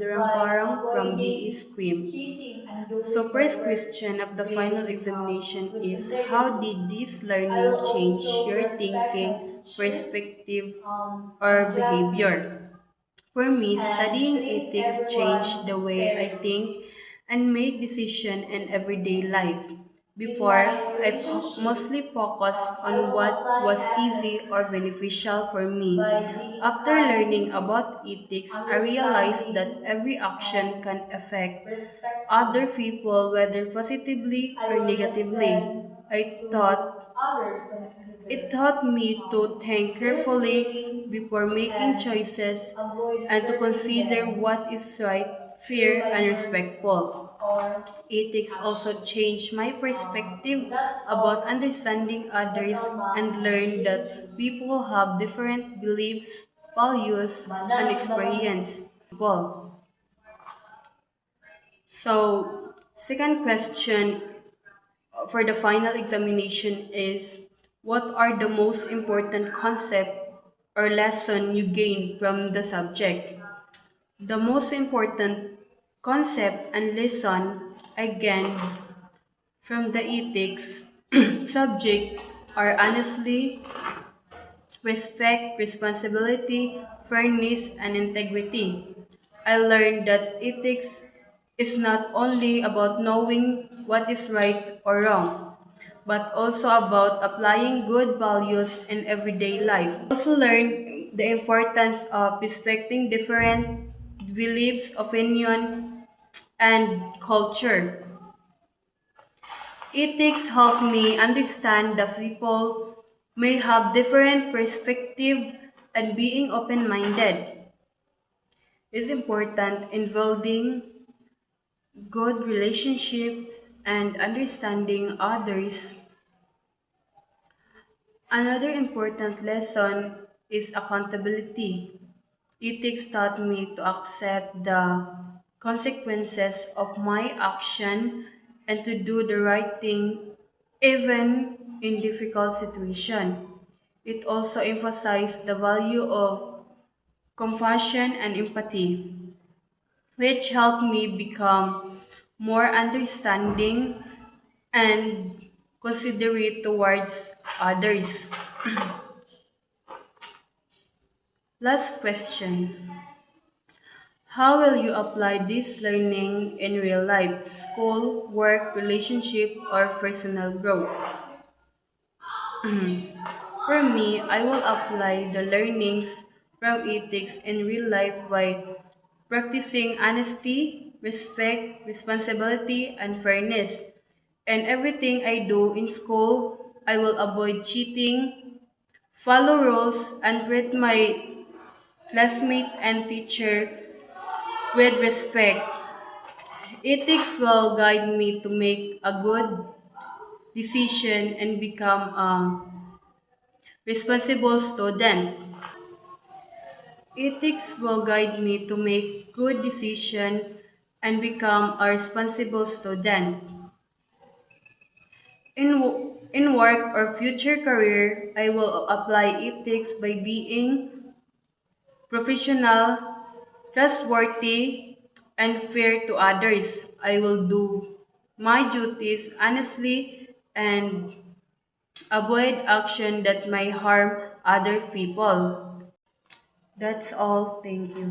Ramparang from BE Scream. So My first work question of the final with examination with is how integrity. did this I will learning change also your respect my thinking, teachers perspective, and or classmates behavior? For me, and studying treat ethics changed everyone the way I fairly. think and make decisions in everyday life. In Before, my mostly relationships, focused I on will what apply was easy ethics or beneficial for me. by being After learning kind, about ethics, I realized that understanding, every action and can affect other respectful. people, whether positively I or will negatively. listen I to thought others it consider taught me to think their carefully feelings before making and choices avoid and to hurting consider them what is right, through fair, my and words respectful. or Ethics also action. changed my perspective That's about all. understanding That's others all, ma'am. and And learned thank that you. people have different beliefs, values, and Manang experience. salamat. People. So, second question for the final examination is what are the most important concept or lesson you gain from the subject? The most important concept and lesson I gained from the ethics subject are honestly respect, responsibility, fairness, and integrity. I learned that ethics is not only about knowing what is right or wrong, but also about applying good values in everyday life. Also learned the importance of respecting different beliefs, opinion, and culture. Ethics help me understand that people may have different perspective and being open-minded is important in building good relationship and understanding others. Another important lesson is accountability. Ethics taught me to accept the consequences of my action and to do the right thing even in difficult situations. It also emphasized the value of compassion and empathy, which helped me become more understanding and considerate towards others. Last question. How will you apply this learning in real life, school, work, relationship, or personal growth? For me, I will apply the learnings from ethics in real life by practicing honesty, respect, responsibility, and fairness. And everything I do in school, I will avoid cheating, follow rules, and treat my classmate and teacher with respect. Ethics will guide me to make a good decision and become a responsible student. Ethics will guide me to make good decision and become a responsible student. In work or future career, I will apply ethics by being professional, trustworthy, and fair to others. I will do my duties honestly and avoid action that may harm other people. That's all. Thank you.